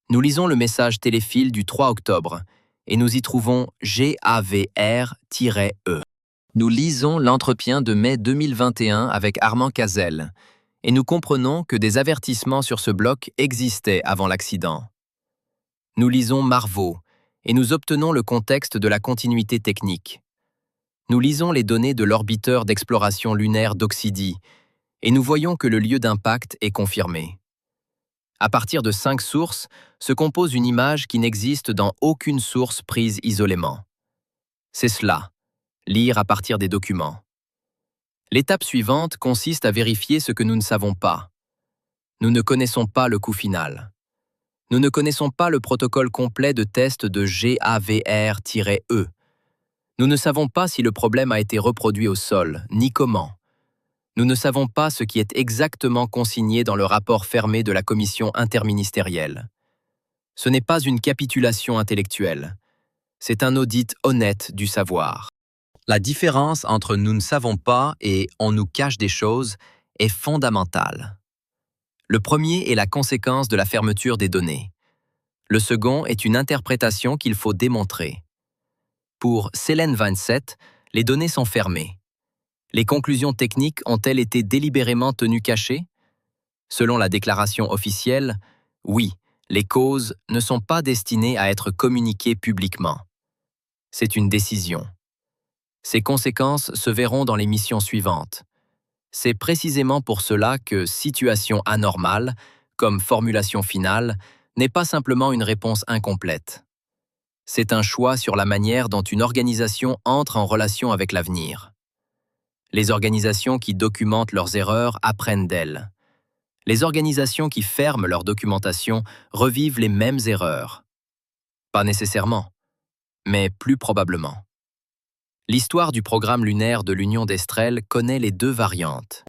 Nous lisons le message téléphile du 3 octobre et nous y trouvons GAVR-E. Nous lisons l'entretien de mai 2021 avec Armand Cazelle et nous comprenons que des avertissements sur ce bloc existaient avant l'accident. Nous lisons Marveau et nous obtenons le contexte de la continuité technique. Nous lisons les données de l'orbiteur d'exploration lunaire d'Oxydie et nous voyons que le lieu d'impact est confirmé. À partir de 5 sources, se compose une image qui n'existe dans aucune source prise isolément. C'est cela, lire à partir des documents. L'étape suivante consiste à vérifier ce que nous ne savons pas. Nous ne connaissons pas le coût final. Nous ne connaissons pas le protocole complet de test de GAVR-E. Nous ne savons pas si le problème a été reproduit au sol, ni comment. Nous ne savons pas ce qui est exactement consigné dans le rapport fermé de la commission interministérielle. Ce n'est pas une capitulation intellectuelle. C'est un audit honnête du savoir. La différence entre nous ne savons pas et on nous cache des choses est fondamentale. Le premier est la conséquence de la fermeture des données. Le second est une interprétation qu'il faut démontrer. Pour Selene 27, les données sont fermées. Les conclusions techniques ont-elles été délibérément tenues cachées? Selon la déclaration officielle, oui, les causes ne sont pas destinées à être communiquées publiquement. C'est une décision. Ces conséquences se verront dans les missions suivantes. C'est précisément pour cela que situation anormale, comme formulation finale, n'est pas simplement une réponse incomplète. C'est un choix sur la manière dont une organisation entre en relation avec l'avenir. Les organisations qui documentent leurs erreurs apprennent d'elles. Les organisations qui ferment leur documentation revivent les mêmes erreurs. Pas nécessairement, mais plus probablement. L'histoire du programme lunaire de l'Union d'Estrel connaît les 2 variantes.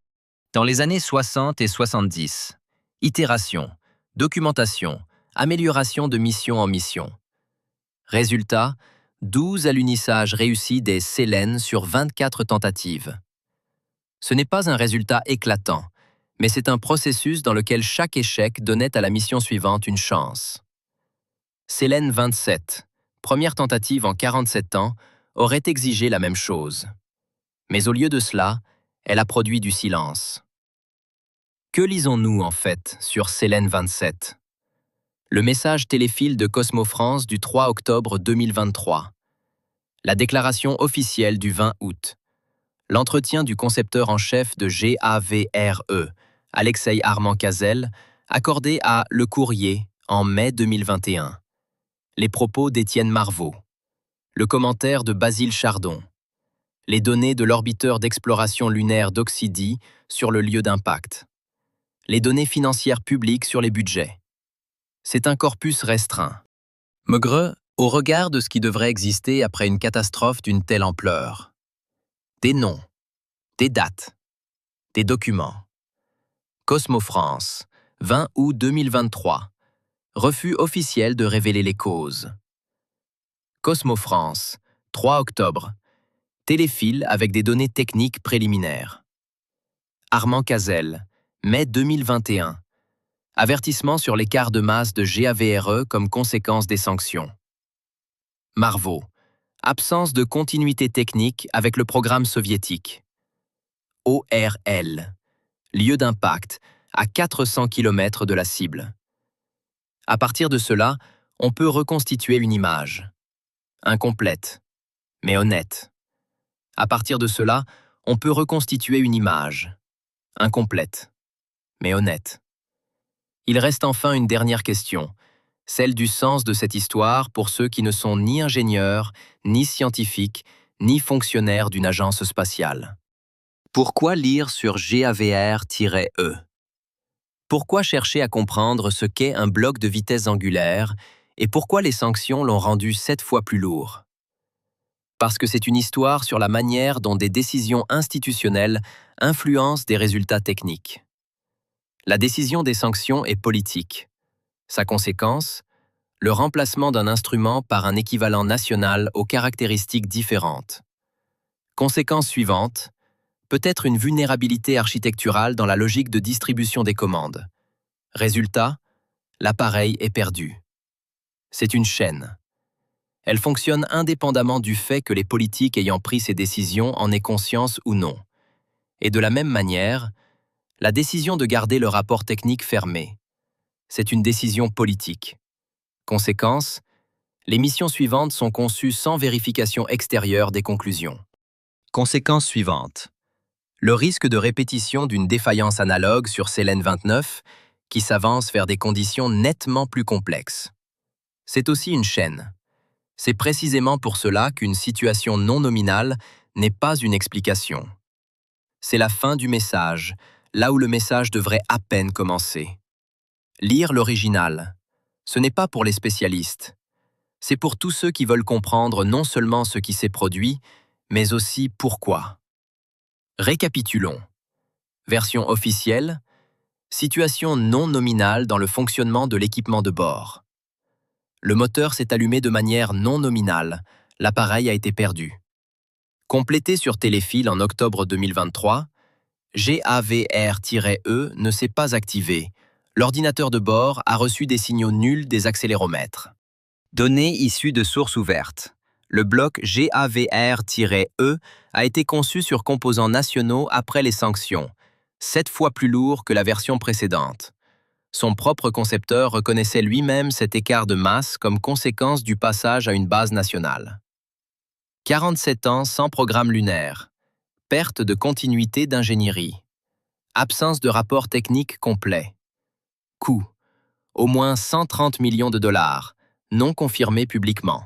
Dans les années 60 et 70, itération, documentation, amélioration de mission en mission. Résultat, 12 alunissages réussis des Selene sur 24 tentatives. Ce n'est pas un résultat éclatant, mais c'est un processus dans lequel chaque échec donnait à la mission suivante une chance. Selene 27, première tentative en 47 ans, aurait exigé la même chose. Mais au lieu de cela, elle a produit du silence. Que lisons-nous en fait sur Célène 27? Le message téléfile de Cosmo France du 3 octobre 2023. La déclaration officielle du 20 août. L'entretien du concepteur en chef de GAVRE, Alexei Armand-Cazel, accordé à Le Courrier en mai 2021. Les propos d'Étienne Marveau. Le commentaire de Basile Chardon. Les données de l'orbiteur d'exploration lunaire d'Oxydie sur le lieu d'impact. Les données financières publiques sur les budgets. C'est un corpus restreint. Maigret, au regard de ce qui devrait exister après une catastrophe d'une telle ampleur. Des noms, des dates, des documents. Cosmo France, 20 août 2023. Refus officiel de révéler les causes. Cosmo France, 3 octobre. Téléfile avec des données techniques préliminaires. Armand-Cazel, mai 2021. Avertissement sur l'écart de masse de GAVRE comme conséquence des sanctions. Marveau. Absence de continuité technique avec le programme soviétique. ORL. Lieu d'impact, à 400 km de la cible. À partir de cela, on peut reconstituer une image. Incomplète, mais honnête. À partir de cela, on peut reconstituer une image. Incomplète, mais honnête. Il reste enfin une dernière question, celle du sens de cette histoire pour ceux qui ne sont ni ingénieurs, ni scientifiques, ni fonctionnaires d'une agence spatiale. Pourquoi lire sur GAVR-E? Pourquoi chercher à comprendre ce qu'est un bloc de vitesse angulaire et pourquoi les sanctions l'ont rendu 7 fois plus lourd? Parce que c'est une histoire sur la manière dont des décisions institutionnelles influencent des résultats techniques. La décision des sanctions est politique. Sa conséquence, le remplacement d'un instrument par un équivalent national aux caractéristiques différentes. Conséquence suivante, peut-être une vulnérabilité architecturale dans la logique de distribution des commandes. Résultat, l'appareil est perdu. C'est une chaîne. Elle fonctionne indépendamment du fait que les politiques ayant pris ces décisions en aient conscience ou non. Et de la même manière, la décision de garder le rapport technique fermé. C'est une décision politique. Conséquence, les missions suivantes sont conçues sans vérification extérieure des conclusions. Conséquence suivante. Le risque de répétition d'une défaillance analogue sur Célène 29 qui s'avance vers des conditions nettement plus complexes. C'est aussi une chaîne. C'est précisément pour cela qu'une situation non nominale n'est pas une explication. C'est la fin du message, là où le message devrait à peine commencer. Lire l'original, ce n'est pas pour les spécialistes. C'est pour tous ceux qui veulent comprendre non seulement ce qui s'est produit, mais aussi pourquoi. Récapitulons. Version officielle, situation non nominale dans le fonctionnement de l'équipement de bord. Le moteur s'est allumé de manière non nominale, l'appareil a été perdu. Complété sur téléfil en octobre 2023, GAVR-E ne s'est pas activé. L'ordinateur de bord a reçu des signaux nuls des accéléromètres. Données issues de sources ouvertes. Le bloc GAVR-E a été conçu sur composants nationaux après les sanctions, 7 fois plus lourd que la version précédente. Son propre concepteur reconnaissait lui-même cet écart de masse comme conséquence du passage à une base nationale. 47 ans sans programme lunaire. Perte de continuité d'ingénierie. Absence de rapport technique complet. Coût. Au moins 130 millions de dollars, non confirmé publiquement.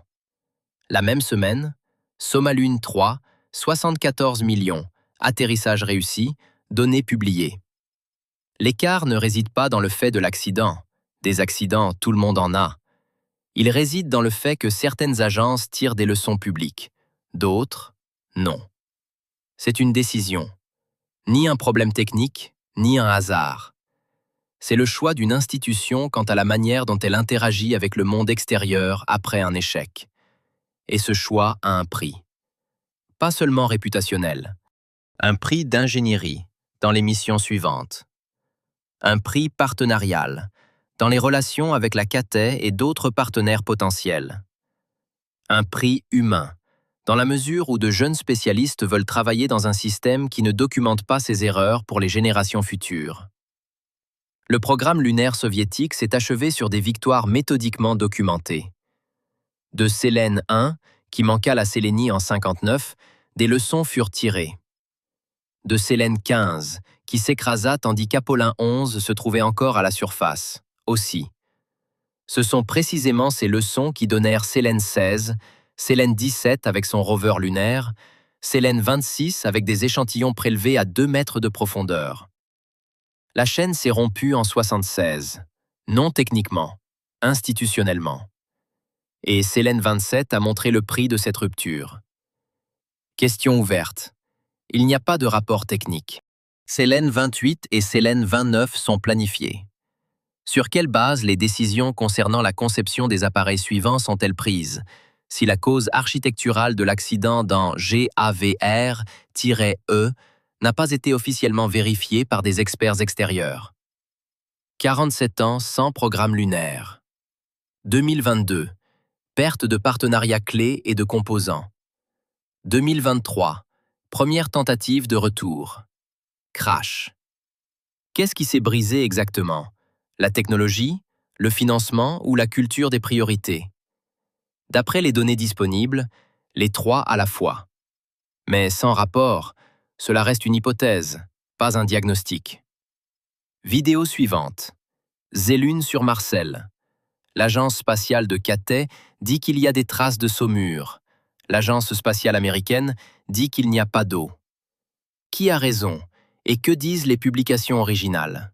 La même semaine, Somalune 3, 74 millions, atterrissage réussi, données publiées. L'écart ne réside pas dans le fait de l'accident. Des accidents, tout le monde en a. Il réside dans le fait que certaines agences tirent des leçons publiques, d'autres, non. C'est une décision. Ni un problème technique, ni un hasard. C'est le choix d'une institution quant à la manière dont elle interagit avec le monde extérieur après un échec. Et ce choix a un prix. Pas seulement réputationnel. Un prix d'ingénierie, dans les missions suivantes. Un prix partenarial, dans les relations avec la CATAI et d'autres partenaires potentiels. Un prix humain, dans la mesure où de jeunes spécialistes veulent travailler dans un système qui ne documente pas ses erreurs pour les générations futures. Le programme lunaire soviétique s'est achevé sur des victoires méthodiquement documentées. De Sélène 1, qui manqua la Sélénie en 59, des leçons furent tirées. De Sélène 15, qui s'écrasa tandis qu'Apollin 11 se trouvait encore à la surface, aussi. Ce sont précisément ces leçons qui donnèrent Sélène 16, Sélène 17 avec son rover lunaire, Sélène 26 avec des échantillons prélevés à 2 mètres de profondeur. La chaîne s'est rompue en 76, non techniquement, institutionnellement. Et Sélène 27 a montré le prix de cette rupture. Question ouverte. Il n'y a pas de rapport technique. Sélène 28 et Sélène 29 sont planifiées. Sur quelle base les décisions concernant la conception des appareils suivants sont-elles prises, si la cause architecturale de l'accident dans GAVR-E n'a pas été officiellement vérifiée par des experts extérieurs? 47 ans sans programme lunaire. 2022. Perte de partenariats clés et de composants. 2023. Première tentative de retour. Crash. Qu'est-ce qui s'est brisé exactement? La technologie, le financement ou la culture des priorités? D'après les données disponibles, les trois à la fois. Mais sans rapport, cela reste une hypothèse, pas un diagnostic. Vidéo suivante. Zélune sur Marcel. L'agence spatiale de Cathay dit qu'il y a des traces de saumure. L'agence spatiale américaine dit qu'il n'y a pas d'eau. Qui a raison et que disent les publications originales?